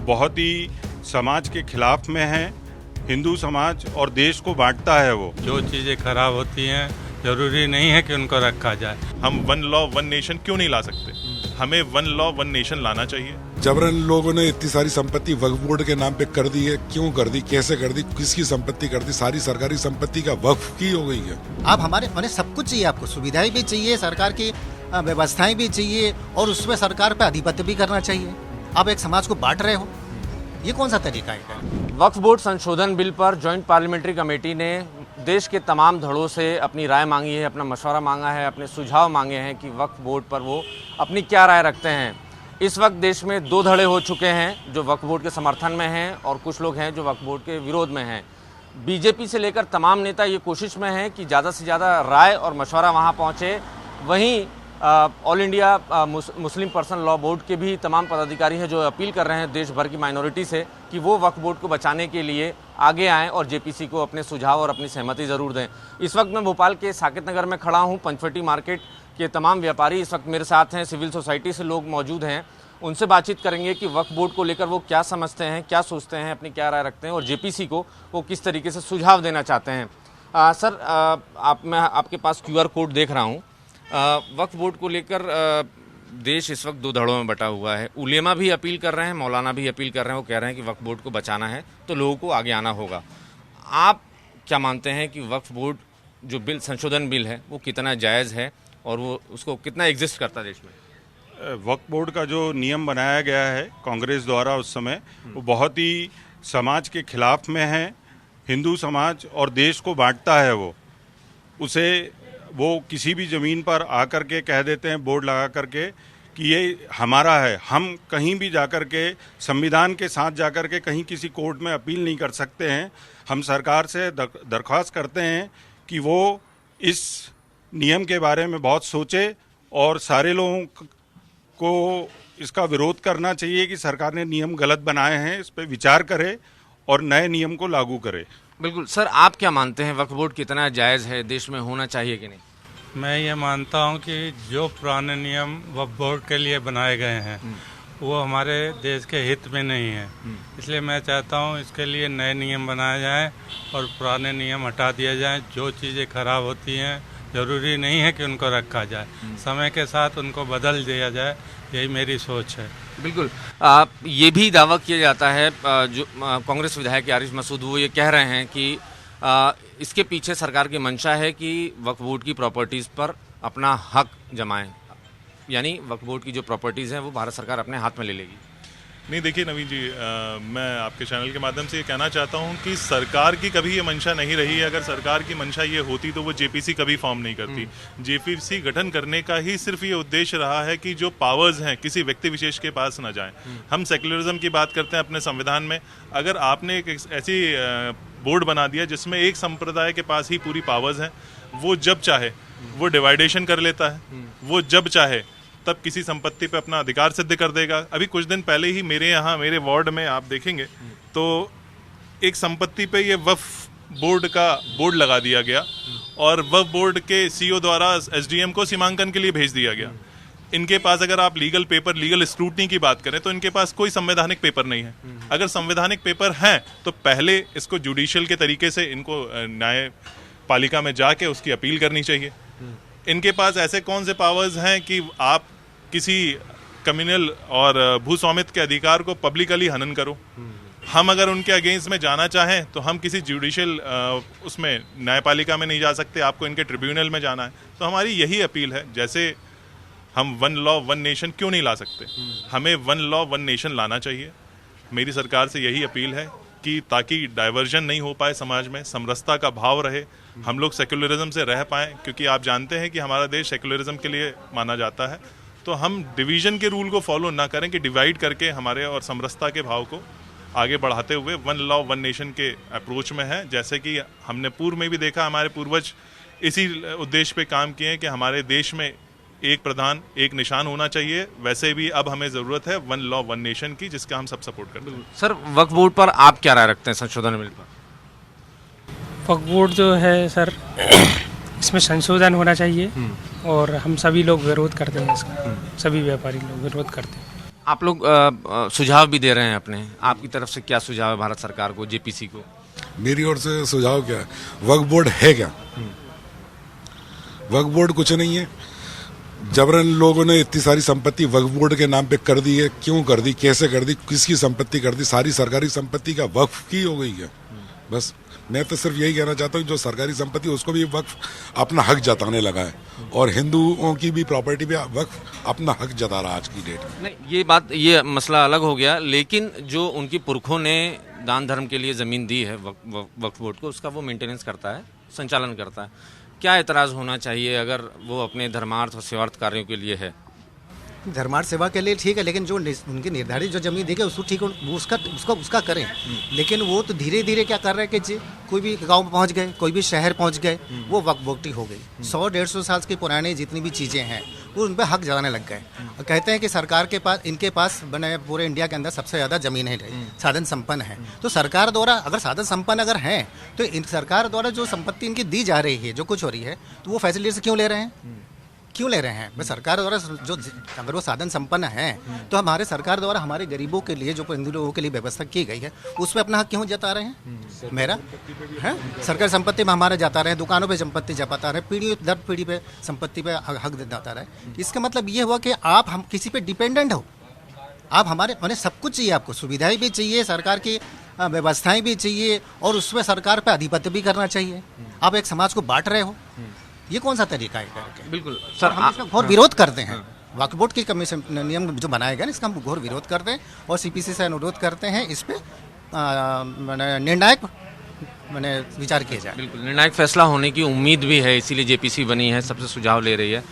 बहुत ही समाज के खिलाफ में है। हिंदू समाज और देश को बांटता है वो। जो चीज़ें खराब होती हैं जरूरी नहीं है कि उनको रखा जाए। हम वन लॉ वन नेशन क्यों नहीं ला सकते? हमें वन लॉ वन नेशन लाना चाहिए। जबरन लोगों ने इतनी सारी संपत्ति वक्फ बोर्ड के नाम पे कर दी है, क्यों कर दी, कैसे कर दी, किसकी संपत्ति कर दी? सारी सरकारी संपत्ति का वक्फ की हो गई है। आप हमारे मैंने सब कुछ चाहिए, आपको सुविधाएं भी चाहिए, सरकार की व्यवस्थाएं भी चाहिए और उसमें सरकार पे आधिपत्य भी करना चाहिए। आप एक समाज को बांट रहे हो, ये कौन सा तरीका है? वक्फ बोर्ड संशोधन बिल पर जॉइंट पार्लियामेंट्री कमेटी ने देश के तमाम धड़ों से अपनी राय मांगी है, अपना मशवरा मांगा है, अपने सुझाव मांगे हैं कि वक्फ बोर्ड पर वो अपनी क्या राय रखते हैं। इस वक्त देश में दो धड़े हो चुके हैं, जो वक्फ बोर्ड के समर्थन में हैं और कुछ लोग हैं जो वक्फ बोर्ड के विरोध में हैं। बीजेपी से लेकर तमाम नेता ये कोशिश में हैं कि ज़्यादा से ज़्यादा राय और मशवरा वहाँ पहुँचे। वहीं all India Muslim person law board के भी तमाम पदाधिकारी हैं जो अपील कर रहे हैं देश भर की माइनॉरिटी से कि वो वक्फ बोर्ड को बचाने के लिए आगे आएँ और जेपीसी को अपने सुझाव और अपनी सहमति ज़रूर दें। इस वक्त मैं भोपाल के साकेत नगर में खड़ा हूँ। पंचवटी मार्केट के तमाम व्यापारी इस वक्त मेरे साथ हैं, सिविल सोसाइटी से लोग मौजूद हैं। उनसे बातचीत करेंगे कि वक्फ बोर्ड को लेकर वो क्या समझते हैं, क्या सोचते हैं, अपनी क्या राय रखते हैं और जेपीसी को वो किस तरीके से सुझाव देना चाहते हैं। सर, मैं आपके पास QR कोड देख रहा हूँ। वक्फ बोर्ड को लेकर देश इस वक्त दो धड़ों में बटा हुआ है। उलेमा भी अपील कर रहे हैं, मौलाना भी अपील कर रहे हैं। वो कह रहे हैं कि वक्फ बोर्ड को बचाना है तो लोगों को आगे आना होगा। आप क्या मानते हैं कि वक्फ बोर्ड जो बिल संशोधन बिल है वो कितना जायज़ है और वो उसको कितना एग्जिस्ट करता है देश में? वक्फ बोर्ड का जो नियम बनाया गया है कांग्रेस द्वारा उस समय, वो बहुत ही समाज के खिलाफ में है। हिंदू समाज और देश को बांटता है वो किसी भी ज़मीन पर आकर के कह देते हैं बोर्ड लगा करके कि ये हमारा है। हम कहीं भी जाकर के संविधान के साथ जाकर के कहीं किसी कोर्ट में अपील नहीं कर सकते हैं। हम सरकार से दरख्वास्त करते हैं कि वो इस नियम के बारे में बहुत सोचे और सारे लोगों को इसका विरोध करना चाहिए कि सरकार ने नियम गलत बनाए हैं, इस पर विचार करे और नए नियम को लागू करे। बिल्कुल सर, आप क्या मानते हैं वक्फ बोर्ड कितना जायज़ है, देश में होना चाहिए कि नहीं? मैं ये मानता हूँ कि जो पुराने नियम वक्फ बोर्ड के लिए बनाए गए हैं वो हमारे देश के हित में नहीं है। इसलिए मैं चाहता हूँ इसके लिए नए नियम बनाए जाएं और पुराने नियम हटा दिए जाएं। जो चीज़ें खराब होती हैं ज़रूरी नहीं है कि उनको रखा जाए, समय के साथ उनको बदल दिया जाए, यही मेरी सोच है। बिल्कुल। ये भी दावा किया जाता है, जो कांग्रेस विधायक आरिफ मसूद वो ये कह रहे हैं कि इसके पीछे सरकार की मंशा है कि वक्फ बोर्ड की प्रॉपर्टीज़ पर अपना हक जमाएं, यानी वक्फ बोर्ड की जो प्रॉपर्टीज़ हैं वो भारत सरकार अपने हाथ में ले लेगी। नहीं, देखिए नवीन जी, मैं आपके चैनल के माध्यम से ये कहना चाहता हूँ कि सरकार की कभी ये मंशा नहीं रही है। अगर सरकार की मंशा ये होती तो वो जेपीसी कभी फॉर्म नहीं करती। जेपीसी गठन करने का ही सिर्फ ये उद्देश्य रहा है कि जो पावर्स हैं किसी व्यक्ति विशेष के पास ना जाएं। हम सेक्युलरिज्म की बात करते हैं अपने संविधान में। अगर आपने एक ऐसी बोर्ड बना दिया जिसमें एक संप्रदाय के पास ही पूरी पावर्स हैं, वो जब चाहे वो डिवाइडेशन कर लेता है, वो जब चाहे तब किसी संपत्ति पे अपना अधिकार सिद्ध कर देगा। अभी कुछ दिन पहले ही मेरे वार्ड में आप देखेंगे तो एक संपत्ति पे ये वक्फ बोर्ड का बोर्ड लगा दिया गया और वक्फ बोर्ड के सीईओ द्वारा एसडीएम को सीमांकन के लिए भेज दिया गया। इनके पास अगर आप लीगल स्क्रूटनी की बात करें तो इनके पास कोई संवैधानिक पेपर नहीं है। अगर संवैधानिक पेपर हैं तो पहले इसको जुडिशियल के तरीके से इनको न्यायपालिका में जाके उसकी अपील करनी चाहिए। इनके पास ऐसे कौन से पावर्स हैं कि आप किसी कम्युनल और भू स्वामित्व के अधिकार को पब्लिकली हनन करो। हम अगर उनके अगेंस्ट में जाना चाहें तो हम किसी जुडिशियल उसमें न्यायपालिका में नहीं जा सकते, आपको इनके ट्रिब्यूनल में जाना है। तो हमारी यही अपील है, जैसे हम वन लॉ वन नेशन क्यों नहीं ला सकते, हमें वन लॉ वन नेशन लाना चाहिए। मेरी सरकार से यही अपील है कि ताकि डाइवर्जन नहीं हो पाए समाज में, समरसता का भाव रहे, हम लोग सेक्युलरिज्म से रह पाएँ, क्योंकि आप जानते हैं कि हमारा देश सेक्युलरिज्म के लिए माना जाता है। तो हम डिवीजन के रूल को फॉलो ना करें कि डिवाइड करके हमारे और समरसता के भाव को आगे बढ़ाते हुए वन लॉ वन नेशन के अप्रोच में है। जैसे कि हमने पूर्व में भी देखा, हमारे पूर्वज इसी उद्देश्य पे काम किए हैं कि हमारे देश में एक प्रधान एक निशान होना चाहिए। वैसे भी अब हमें ज़रूरत है वन लॉ वन नेशन की, जिसका हम सब सपोर्ट करते हैं। सर, वक्फ बोर्ड पर आप क्या राय रखते हैं संशोधन बिल पर? वक्फ बोर्ड जो है सर, इसमें संशोधन होना चाहिए और हम सभी लोग विरोध करते हैं इसका, सभी व्यापारी लोग विरोध करते हैं। आप लोग सुझाव भी दे रहे हैं अपने, आपकी तरफ से क्या सुझाव है भारत सरकार को, जेपीसी को? मेरी ओर से सुझाव क्या है, वक्फ बोर्ड है क्या? वक्फ बोर्ड कुछ नहीं है। जबरन लोगों ने इतनी सारी संपत्ति वक्फ बोर्ड के नाम पे कर दी है। क्यों कर दी, कैसे कर दी, किसकी संपत्ति कर दी? सारी सरकारी संपत्ति का वक्फ की हो गई है। बस मैं तो सिर्फ यही कहना चाहता हूँ, जो सरकारी संपत्ति उसको भी वक्फ अपना हक जताने लगा है, और हिंदुओं की भी प्रॉपर्टी पे वक्फ अपना हक जता रहा आज की डेट में। नहीं, ये मसला अलग हो गया, लेकिन जो उनकी पुरखों ने दान धर्म के लिए ज़मीन दी है वक्फ बोर्ड को, उसका वो मेंटेनेंस करता है, संचालन करता है। क्या एतराज़ होना चाहिए अगर वो अपने धर्मार्थ और सेवार्थ कार्यों के लिए है? धर्मार्थ सेवा के लिए ठीक है, लेकिन जो उनकी निर्धारित जो जमीन देगी उसको ठीक उसका करें। लेकिन वो तो धीरे धीरे क्या कर रहे हैं कि कोई भी गांव में पहुंच गए, कोई भी शहर पहुंच गए, वो वक्फ बोर्ड हो गई। 100-150 साल की पुरानी जितनी भी चीज़ें हैं वो उन पर हक जताने लग गए। कहते हैं कि सरकार के पास, इनके पास बने पूरे इंडिया के अंदर सबसे ज़्यादा ज़मीन है, साधन संपन्न है। तो सरकार द्वारा अगर साधन संपन्न अगर हैं, तो इन सरकार द्वारा जो संपत्ति इनकी दी जा रही है, जो कुछ हो रही है, तो वो फैसिलिटी क्यों ले रहे हैं? क्यों ले रहे हैं? मैं सरकार द्वारा जो अगर वो साधन संपन्न हैं, तो हमारे सरकार द्वारा हमारे गरीबों के लिए, जो हिंदू लोगों के लिए व्यवस्था की गई है, उस पर अपना हक क्यों जता रहे हैं? मेरा है सरकारी संपत्ति में हमारे जाता रहे, दुकानों पे संपत्ति जताता रहे, पीढ़ी दर पीढ़ी पे संपत्ति पे हक जताता रहे। इसका मतलब ये हुआ कि आप हम किसी पे डिपेंडेंट हो। आप हमारे मैंने सब कुछ चाहिए, आपको सुविधाएं भी चाहिए, सरकार की व्यवस्थाएं भी चाहिए, और उसमें सरकार पे आधिपत्य भी करना चाहिए। आप एक समाज को बांट रहे हो, ये कौन सा तरीका है? बिल्कुल सर, हम इसका घोर विरोध करते हैं। वक्फ बोर्ड की कमीशन नियम जो बनाए गए, इसका हम घोर विरोध करते हैं, और सीपीसी से अनुरोध करते हैं इस पे निर्णायक विचार किया जाए। बिल्कुल निर्णायक फैसला होने की उम्मीद भी है, इसीलिए जेपीसी बनी है, सबसे सुझाव ले रही है।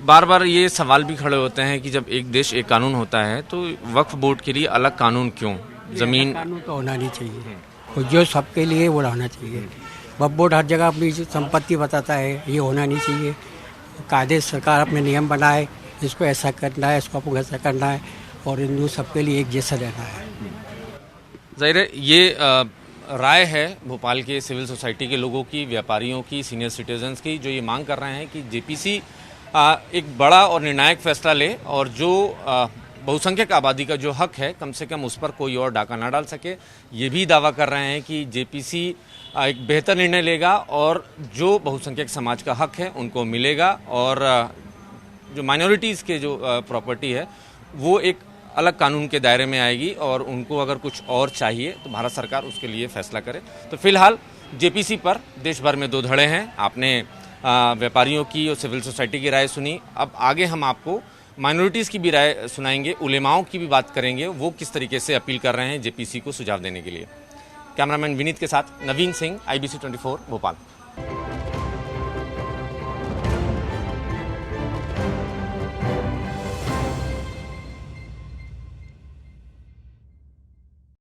बार बार ये सवाल भी खड़े होते हैं कि जब एक देश एक कानून होता है, तो वक्फ बोर्ड के लिए अलग कानून क्यों? जमीन कानून तो होना नहीं चाहिए, और जो सबके लिए वो रहना चाहिए। वक्फ बोर्ड हर जगह अपनी संपत्ति बताता है, ये होना नहीं चाहिए। कायदे सरकार अपने नियम बनाए, इसको ऐसा करना है, इसको आपको ऐसा करना है, और हिंदू सबके लिए एक जैसा रहना है। जाहिर है ये राय है भोपाल के सिविल सोसाइटी के लोगों की, व्यापारियों की, सीनियर सिटीजन्स की, जो ये मांग कर रहे हैं कि जेपीसी एक बड़ा और निर्णायक फैसला ले, और जो बहुसंख्यक आबादी का जो हक है, कम से कम उस पर कोई और डाका ना डाल सके। ये भी दावा कर रहे हैं कि जेपीसी एक बेहतर निर्णय लेगा, और जो बहुसंख्यक समाज का हक है उनको मिलेगा, और जो माइनॉरिटीज़ के जो प्रॉपर्टी है वो एक अलग कानून के दायरे में आएगी, और उनको अगर कुछ और चाहिए तो भारत सरकार उसके लिए फैसला करे। तो फिलहाल जेपीसी पर देश भर में दो धड़े हैं। आपने व्यापारियों की और सिविल सोसाइटी की राय सुनी, अब आगे हम आपको माइनॉरिटीज़ की भी राय सुनाएंगे, उलेमाओं की भी बात करेंगे, वो किस तरीके से अपील कर रहे हैं जेपीसी को सुझाव देने के लिए। कैमरामैन विनीत के साथ नवीन सिंह, IBC 24 भोपाल।